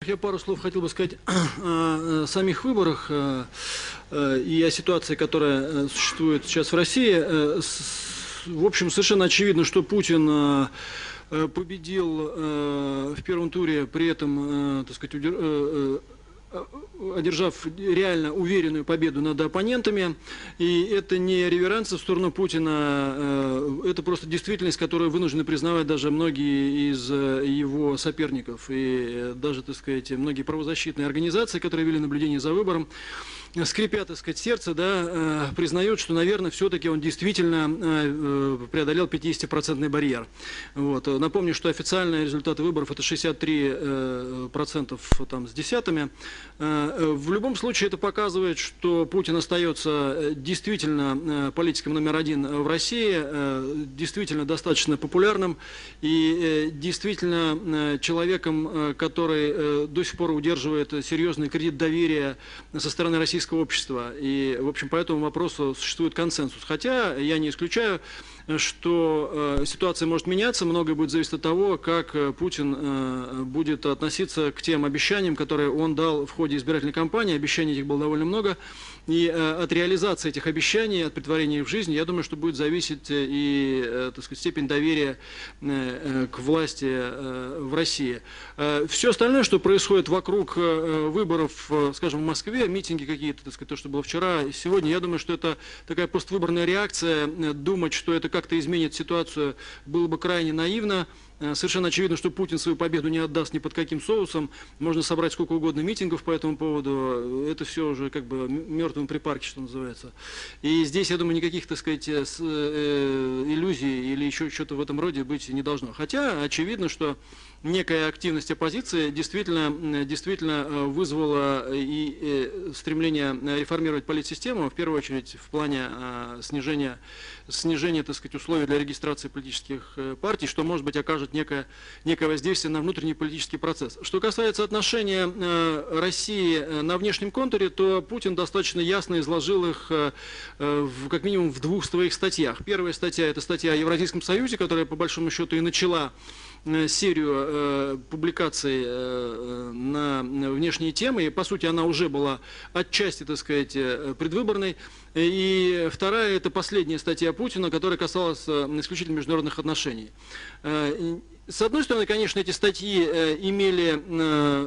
Я пару слов хотел бы сказать о самих выборах и о ситуации, которая существует сейчас в России. В общем, совершенно очевидно, что Путин победил в первом туре, при этом, так сказать, одержав реально уверенную победу над оппонентами. И это не реверансы в сторону Путина, это просто действительность, которую вынуждены признавать даже многие из его соперников. И даже, так сказать, многие правозащитные организации, которые вели наблюдение за выбором, скрипя, так сказать, сердце, да, признают, что, наверное, все-таки он действительно преодолел 50% барьер. Вот. Напомню, что официальные результаты выборов это 63% там, с десятыми. В любом случае это показывает, что Путин остается действительно политиком номер один в России, действительно достаточно популярным и действительно человеком, который до сих пор удерживает серьезный кредит доверия со стороны российского общества. И, в общем, по этому вопросу существует консенсус. Хотя я не исключаю, что ситуация может меняться, многое будет зависеть от того, как Путин будет относиться к тем обещаниям, которые он дал в ходе избирательной кампании. Обещаний этих было довольно много. И от реализации этих обещаний, от претворения их в жизнь, я думаю, что будет зависеть и, так сказать, степень доверия к власти в России. Все остальное, что происходит вокруг выборов, скажем, в Москве, митинги какие-то, так сказать, то, что было вчера и сегодня, я думаю, что это такая поствыборная реакция. Думать, что это как-то изменит ситуацию, было бы крайне наивно. Совершенно очевидно, что Путин свою победу не отдаст ни под каким соусом. Можно собрать сколько угодно митингов по этому поводу. Это все уже как бы мертвым припарке, что называется. И здесь, я думаю, никаких, так сказать, иллюзий или еще что-то в этом роде быть не должно. Хотя очевидно, что некая активность оппозиции действительно вызвала и стремление реформировать политсистему, в первую очередь в плане снижения, так сказать, условий для регистрации политических партий, что, может быть, окажет некое воздействие на внутренний политический процесс. Что касается отношения России на внешнем контуре, то Путин достаточно ясно изложил их как минимум в двух своих статьях. Первая статья – это статья о Евразийском союзе, которая, по большому счету, и начала серию публикаций на внешние темы, и по сути она уже была отчасти, так сказать, предвыборной. И вторая – это последняя статья Путина, которая касалась исключительно международных отношений. С одной стороны, конечно, эти статьи имели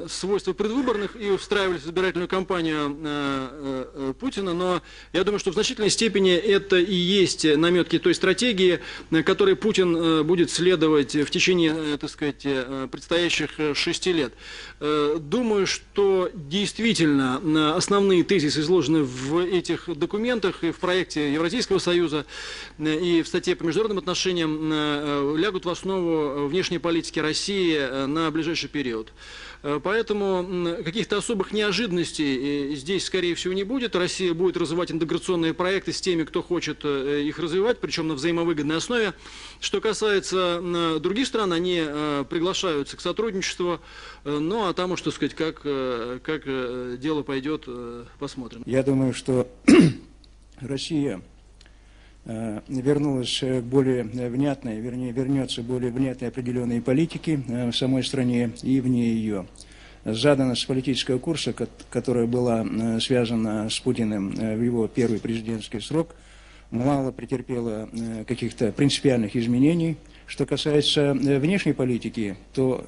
свойства предвыборных и встраивались в избирательную кампанию Путина, но я думаю, что в значительной степени это и есть наметки той стратегии, которой Путин будет следовать в течение, так сказать, предстоящих 6 лет. Думаю, что действительно основные тезисы изложены в этих документах и в проекте Евразийского союза, и в статье по международным отношениям лягут в основу внешней политики России на ближайший период. Поэтому каких-то особых неожиданностей здесь, скорее всего, не будет. Россия будет развивать интеграционные проекты с теми, кто хочет их развивать, причем на взаимовыгодной основе. Что касается других стран, они приглашаются к сотрудничеству. Ну, а там уж, так сказать, как дело пойдет, посмотрим. Я думаю, что Россия вернулась к более внятной, вернее, вернется к более внятной определенной политике в самой стране и вне ее. Заданность политического курса, которая была связана с Путиным в его первый президентский срок, мало претерпела каких-то принципиальных изменений. Что касается внешней политики, то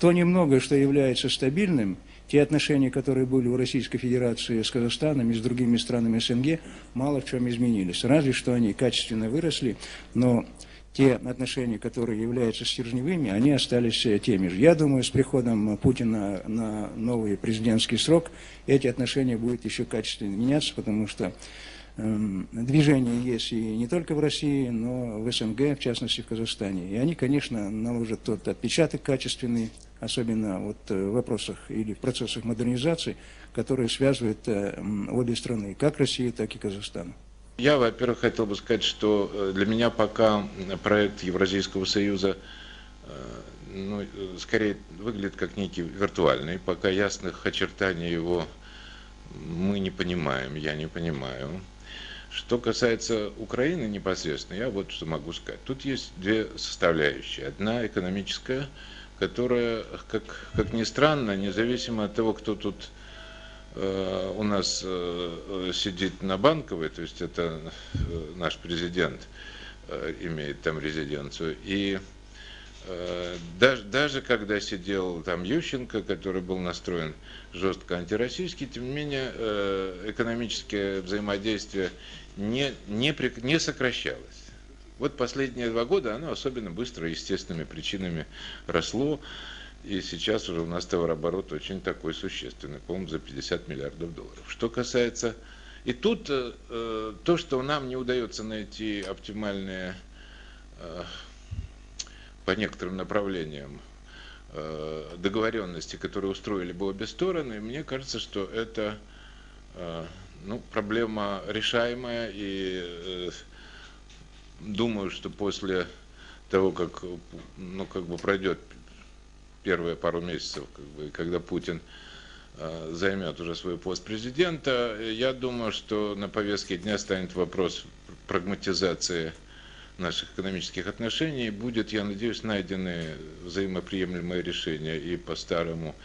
немногое, что является стабильным, те отношения, которые были у Российской Федерации с Казахстаном и с другими странами СНГ, мало в чем изменились. Разве что они качественно выросли, но те отношения, которые являются стержневыми, они остались теми же. Я думаю, с приходом Путина на новый президентский срок эти отношения будут еще качественно меняться, потому что движение есть и не только в России, но в СНГ, в частности в Казахстане. И они, конечно, наложат тот отпечаток качественный, особенно вот в вопросах или в процессах модернизации, которые связывают обе страны, как Россию, так и Казахстан. Я, во-первых, хотел бы сказать, что для меня пока проект Евразийского союза скорее выглядит как некий виртуальный, пока ясных очертаний его мы не понимаем, я не понимаю. Что касается Украины непосредственно, я вот что могу сказать. Тут есть две составляющие. Одна экономическая, которая, как ни странно, независимо от того, кто тут у нас сидит на Банковой, то есть это наш президент имеет там резиденцию, и даже когда сидел там Ющенко, который был настроен жестко антироссийский, тем не менее экономическое взаимодействие не сокращалось. Вот последние 2 года оно особенно быстро, естественными причинами росло, и сейчас уже у нас товарооборот очень такой существенный, по-моему, за 50 миллиардов долларов. Что касается... И тут то, что нам не удается найти оптимальные по некоторым направлениям договоренности, которые устроили бы обе стороны, мне кажется, что это проблема решаемая, и думаю, что после того, как пройдет первые пару месяцев, когда Путин займет уже свой пост президента, я думаю, что на повестке дня станет вопрос прагматизации наших экономических отношений. Будет, я надеюсь, найдены взаимоприемлемые решения и по старому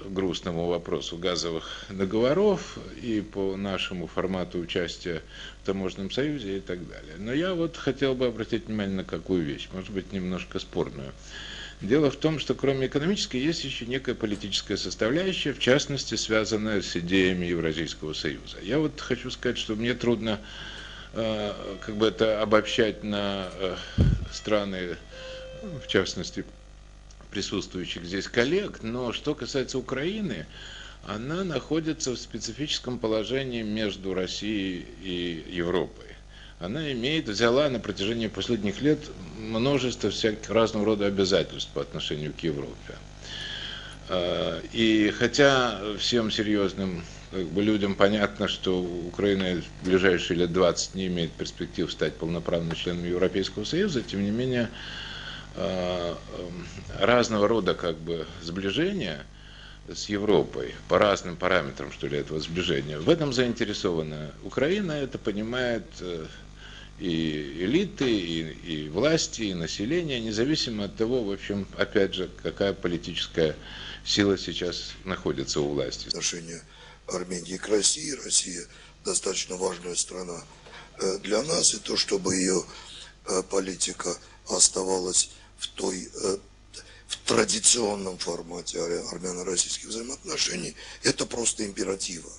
грустному вопросу газовых договоров, и по нашему формату участия в таможенном союзе и так далее. Но я вот хотел бы обратить внимание на какую вещь, может быть, немножко спорную. Дело в том, что кроме экономической есть еще некая политическая составляющая, в частности, связанная с идеями Евразийского союза. Я вот хочу сказать, что мне трудно это обобщать на страны, в частности, присутствующих здесь коллег, но что касается Украины, она находится в специфическом положении между Россией и Европой. Она взяла на протяжении последних лет множество всяких разного рода обязательств по отношению к Европе. И хотя всем серьезным людям понятно, что Украина в ближайшие лет 20 не имеет перспектив стать полноправным членом Европейского Союза, тем не менее разного рода сближения с Европой по разным параметрам, этого сближения. В этом заинтересована Украина, это понимает и элиты, и власти, и население, независимо от того, в общем, опять же, какая политическая сила сейчас находится у власти. Отношения Армении к России. Россия достаточно важная страна для нас, и то, чтобы ее политика оставалась в традиционном формате армяно-российских взаимоотношений, это просто императива.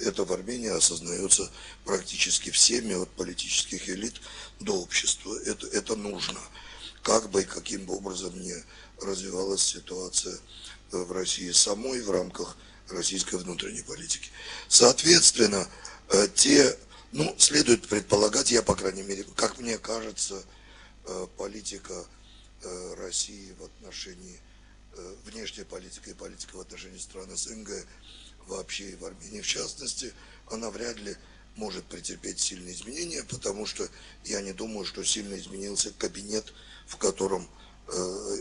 Это в Армении осознается практически всеми, от политических элит до общества. Это нужно. Как бы и каким бы образом ни развивалась ситуация в России самой в рамках российской внутренней политики. Соответственно, следует предполагать, я, по крайней мере, как мне кажется, политика России в отношении, внешняя политика и политика в отношении стран СНГ вообще и в Армении в частности, она вряд ли может претерпеть сильные изменения, потому что я не думаю, что сильно изменился кабинет, в котором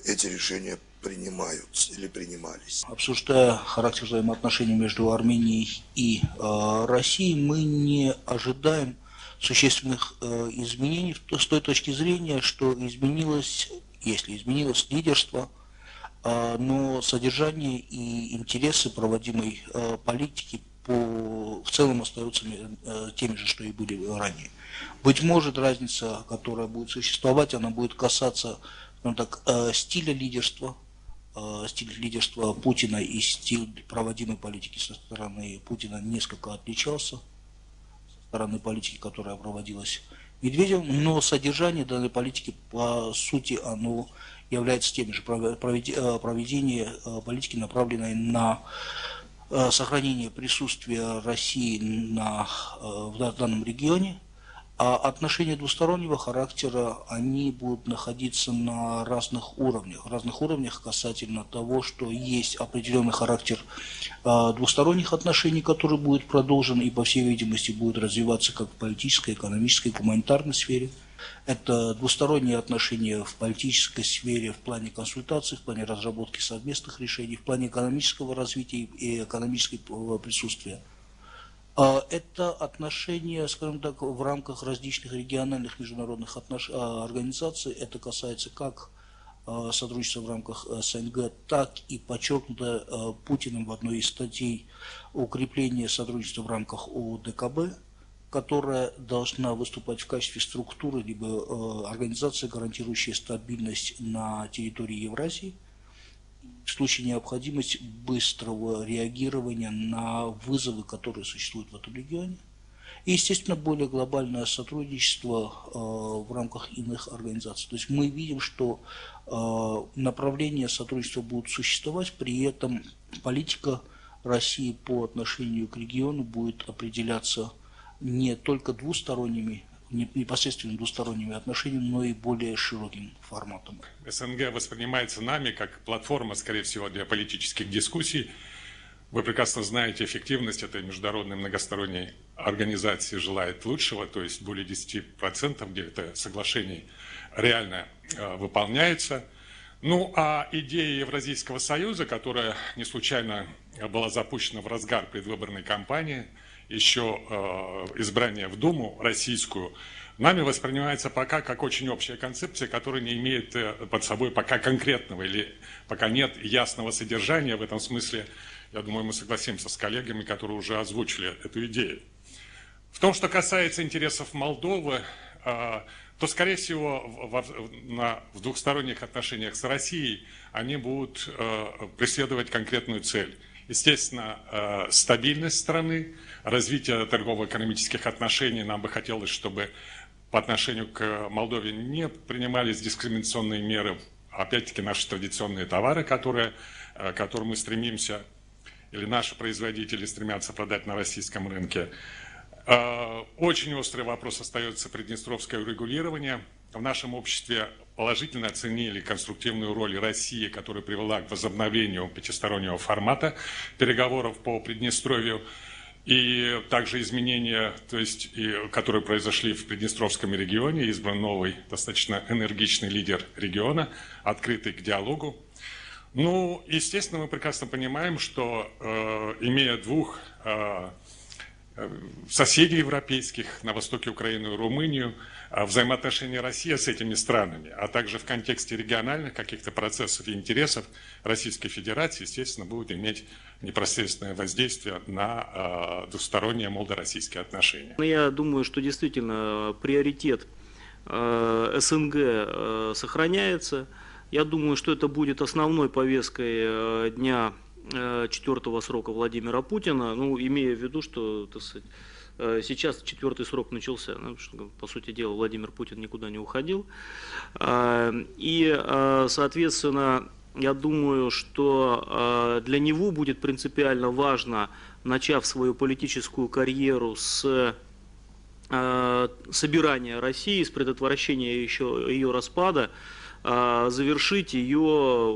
эти решения принимаются или принимались. Обсуждая характер взаимоотношений между Арменией и Россией, мы не ожидаем существенных изменений с той точки зрения, что изменилось, если изменилось лидерство, но содержание и интересы проводимой политики в целом остаются теми же, что и были ранее. Быть может, разница, которая будет существовать, она будет касаться, стиля лидерства Путина, и стиль проводимой политики со стороны Путина несколько отличался со стороны политики, которая проводилась Медведевым, но содержание данной политики, по сути, оно является тем же: проведение политики, направленной на сохранение присутствия России в данном регионе, а отношения двустороннего характера, они будут находиться на разных уровнях касательно того, что есть определенный характер двусторонних отношений, который будет продолжен и, по всей видимости, будет развиваться как в политической, экономической, гуманитарной сфере. Это двусторонние отношения в политической сфере, в плане консультаций, в плане разработки совместных решений, в плане экономического развития и экономического присутствия. Это отношения, скажем так, в рамках различных региональных международных организаций. Это касается как сотрудничества в рамках СНГ, так и подчеркнуто Путиным в одной из статей укрепление сотрудничества в рамках ОДКБ, которая должна выступать в качестве структуры либо организации, гарантирующей стабильность на территории Евразии, в случае необходимости быстрого реагирования на вызовы, которые существуют в этом регионе. И, естественно, более глобальное сотрудничество в рамках иных организаций. То есть мы видим, что направления сотрудничества будут существовать, при этом политика России по отношению к региону будет определяться не только двусторонними, непосредственно двусторонними отношениями, но и более широким форматом. СНГ воспринимается нами как платформа, скорее всего, для политических дискуссий. Вы прекрасно знаете, эффективность этой международной многосторонней организации желает лучшего, то есть более 10% где-то соглашений реально выполняется. Ну а идея Евразийского союза, которая не случайно была запущена в разгар предвыборной кампании, еще избрание в Думу российскую, нами воспринимается пока как очень общая концепция, которая не имеет под собой пока конкретного или пока нет ясного содержания. В этом смысле, я думаю, мы согласимся с коллегами, которые уже озвучили эту идею. В том, что касается интересов Молдовы, то, скорее всего, в двухсторонних отношениях с Россией они будут преследовать конкретную цель. Естественно, стабильность страны, развитие торгово-экономических отношений. Нам бы хотелось, чтобы по отношению к Молдове не принимались дискриминационные меры. Опять-таки, наши традиционные товары, к которым мы стремимся, или наши производители стремятся продать на российском рынке. Очень острый вопрос остается приднестровское урегулирование. В нашем обществе положительно оценили конструктивную роль России, которая привела к возобновлению пятистороннего формата переговоров по Приднестровью. И также изменения, то есть, которые произошли в Приднестровском регионе, избран новый, достаточно энергичный лидер региона, открытый к диалогу. Ну, естественно, мы прекрасно понимаем, что имея двух соседей европейских на востоке Украины и Румынию, взаимоотношения России с этими странами, а также в контексте региональных каких-то процессов и интересов Российской Федерации, естественно, будут иметь непосредственное воздействие на двусторонние молдо-российские отношения. Я думаю, что действительно приоритет СНГ сохраняется. Я думаю, что это будет основной повесткой дня 4-го срока Владимира Путина, ну, имея в виду, что, так сказать, сейчас 4-й срок начался, ну, что, по сути дела, Владимир Путин никуда не уходил. И, соответственно, я думаю, что для него будет принципиально важно, начав свою политическую карьеру с собирания России, с предотвращения ее распада, завершить ее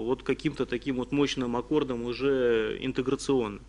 вот каким-то таким вот мощным аккордом уже интеграционным.